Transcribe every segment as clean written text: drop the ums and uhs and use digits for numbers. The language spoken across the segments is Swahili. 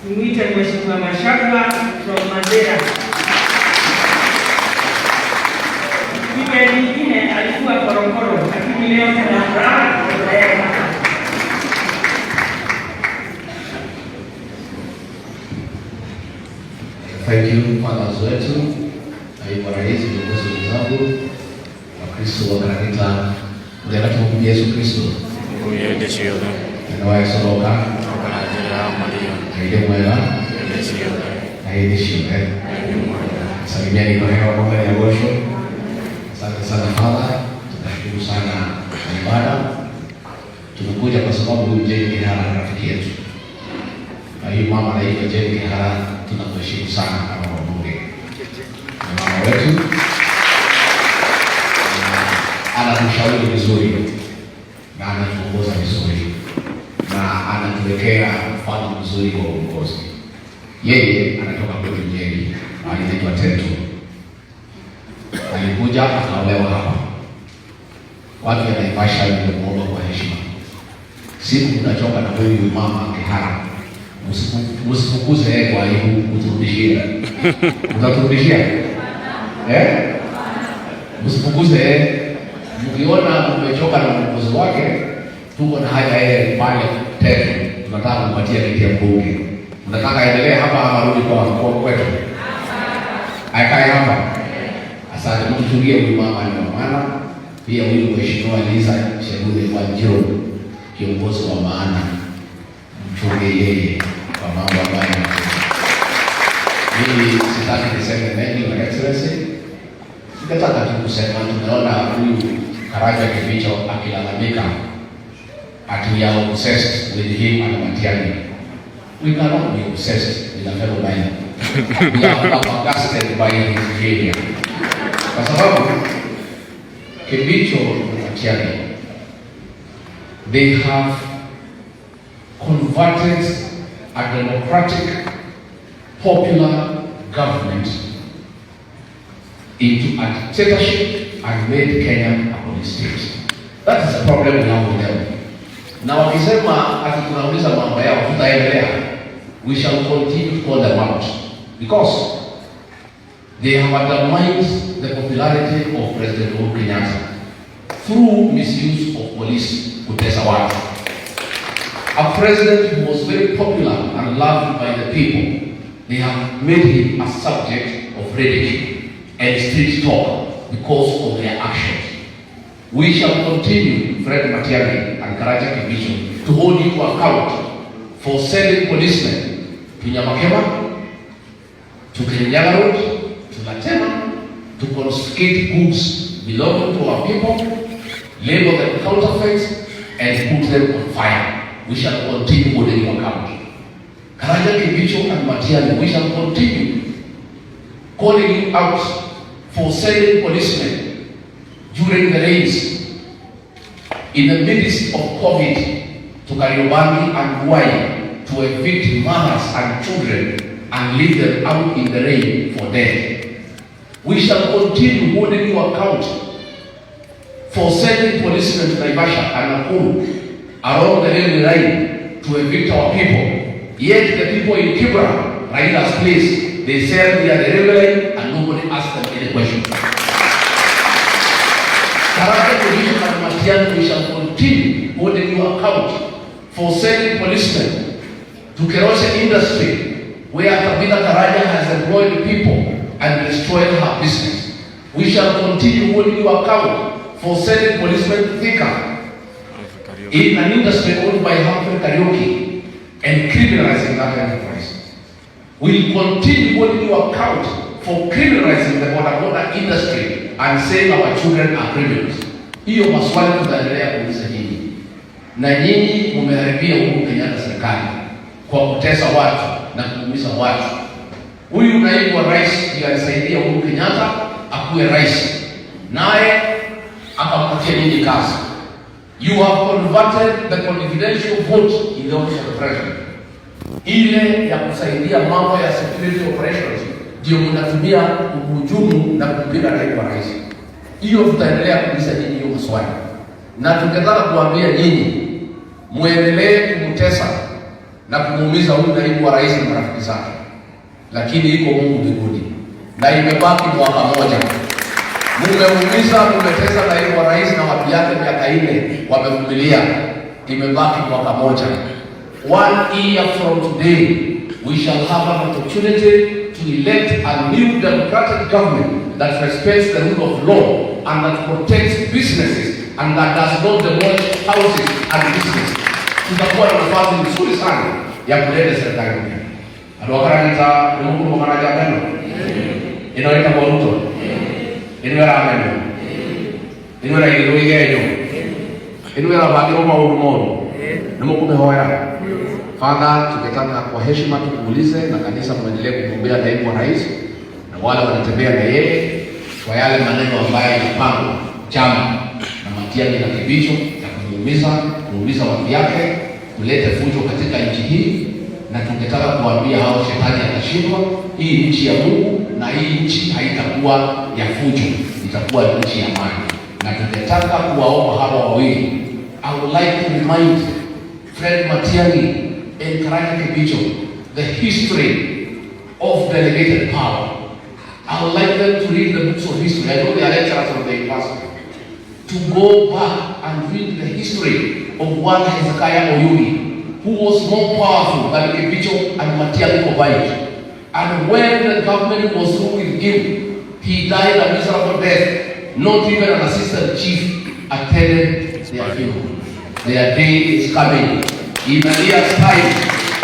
Nimwite Mheshimiwa Mashaka from Mandera. Kipindi nyingine alikuwa korokoro, lakini leo tuna furaha. Thank you, fathers wetu, naibu rais, viongozi wenzangu, Wakristo wa kanisa Mtakatifu Yesu Kristo. Nawasoloka mwela salimiani kwa hewa kwa ya gosho. Asante sana Father, tunashukuru sana ibada. Tumekuja kwa sababu huyu Jane Kihara ni rafiki yetu. Na huyu mama anaitwa Jane Kihara, tunamheshimu sana kama wabunge. Ni mama wetu. Anatushauri vizuri na anatuongoza vizuri na anatuwekea mfano mzuri kwa uongozi. Yeye anatoka kwetu Nyeri, anaitwa Tetu. Alikuja akaolewa hapa. Watu wa Naivasha walimuomba kwa heshima, siku mnachoka na huyu mama Kihara, msifukuze yeye kwa aibu, uturudishie. Utaturudishia? Msifukuze yeye. Mkiona mmechoka na uongozi wake, tuko na haja yeye pale Tetu. Tunataka kumpatia kiti ya mbunge. Mnataka aendelee hapa ama arudi kwa kwetu? Akae hapa. Asante, mtuchugie huyu mama ni maana. Pia huyu Mheshimiwa Liza Shebude wa Njiro, kiongozi wa maana, mchunge yeye kwa mambo ambayo mimi sitaki niseme mengi, Your Excellency. Ningetaka tu kusema tumeona huyu Karanja Kibicho akilalamika ati we are obsessed with him and Matiang'i. We cannot be obsessed with a fellow man. We are flabbergasted by his behavior. Kwa sababu Kibicho na Matiang'i, they have converted a democratic, popular government into a dictatorship and made Kenya a police state. That is the problem we have with them. Na wakisema ati tunauliza mambo yao tutaendelea, we shall continue to call them out because they have undermined the popularity of President Uhuru Kenyatta through misuse of police kutesa watu. A president who was very popular and loved by the people, they have made him a subject of ridicule and street talk because of their actions. We shall continue, Fred Matiang'i and Karanja Kibicho, to hold you to account for sending policemen to Nyamakema, to Kirinyaga Road, to Latema, to confiscate goods belonging to our people, label them counterfeits, and put them on fire. We shall continue holding you account. Karanja Kibicho and Matiang'i, we shall continue calling you out for sending policemen during the raids in the midst of COVID to Kariobangi and Ruai to evict mothers and children and leave them out in the rain for death. We shall continue holding you account for sending policemen to Naivasha and Nakuru along the railway line to evict our people. Yet the people in Kibra, Raila's place, they serve near the railway line and nobody asks them any question. Karanja Kibicho and Matiang'i, we shall continue holding you account for sending policemen to kerosene industry where Tabitha Karanja has employed people and destroyed her business. We shall continue holding you account for sending policemen to Thika in an industry owned by Humphrey Kariuki and criminalizing that enterprise. We will continue holding you account for criminalizing the boda industry and saying our children are criminals. Hiyo maswali tutaendelea kuuliza nyinyi. Na nyinyi mumeharibia Uhuru Kenyatta serikali kwa kutesa watu na kuumiza watu. Huyu naibu wa rais ndiye alisaidia Uhuru Kenyatta akuwe rais, naye akampatia nyinyi kazi. You have converted the confidential vote in the office of the president. Ile ya kusaidia mambo ya security operations ndio mnatumia kuhujumu na kumpiga naibu wa rais. Hiyo tutaendelea kuuliza nyinyi hiyo maswali. Na tungetaka kuambia nyinyi muendelee kumtesa na kumuumiza huyu naibu wa rais na marafiki zake, lakini iko Mungu mbinguni, na imebaki mwaka moja. Mumemuumiza, mumetesa naibu wa rais na watu yake miaka 4 wamevumilia, imebaki mwaka moja. 1 year from today we shall have an opportunity to elect a new democratic government that respects the rule of law and that protects businesses and that does not demolish houses and businesses. Tutakuwa na nafasi nzuri sana ya kuleta serikali mpya. Adokaraniza Mungu mwanaja gani? Inaita Boruto. Inwera ameno. Inwera igeyo. Inwera bagiro mauru. Namukumehoera. Father, tungetaka kwa heshima tukuulize na kanisa muendelee kumwombea naibu wa rais na wale wanatembea na yeye kwa yale maneno ambayo yanapangwa chama na Matiang'i na Kibicho ya kuumiza watu yake, kuleta fujo katika nchi hii, na tungetaka kuambia hao shetani atashindwa. Hii nchi ya Mungu na hii nchi haitakuwa ya fujo, itakuwa nchi ya amani. Na tungetaka kuwaomba hawa wawili. I would like to remind Fred Matiang'i and Karanja Kibicho the history of delegated power. I would like them to read the books of history. I know they are lecturers of the university. To go back and read the history of one Hezekiah Oyuni, who was more powerful than Kibicho and Matiang'i combined. And when the government was through with him, he died a miserable death. Not even an assistant chief attended their funeral. Their day is coming. In a year's time,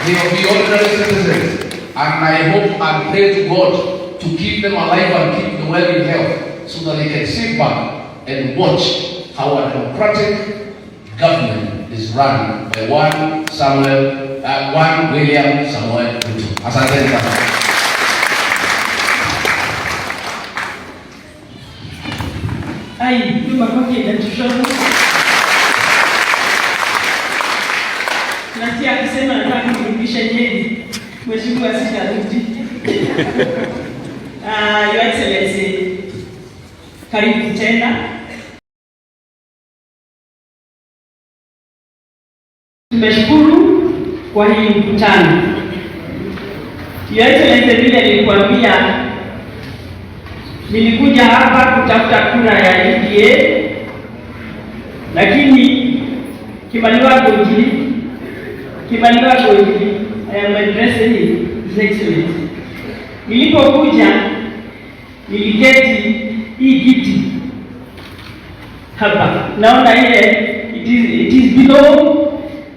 they will be ordinary citizens. And I hope and pray to God to keep them alive and keep them well in health, so that they can sit back and watch how a democratic government is run by one William Samuel Ruto. Asante sana. Ai, tu makofi ya tushono. Nasikia akisema nataka kurudisha Nyeri. Mheshimiwa Sitarudi. Your Excellency, karibu tena. Tumeshukuru kwa hii mkutano. Your Excellency, vile nilikwambia, nilikuja hapa kutafuta kura ya UDA, lakini Kimaniwa Gojiri, I am addressing His Excellency. Nilipokuja niliketi hii kiti hapa, naona ile it is below,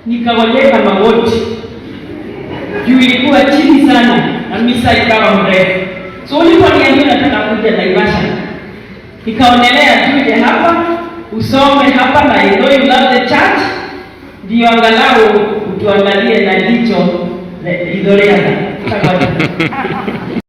nikaweka magoti juu ilikuwa chini sana na misa ikawa mrefu. So uliponiambia nataka kuja Naivasha, nikaonelea tuje hapa usome hapa, na I know you love the church, ndio angalau utuangalie na jicho Idhoreana.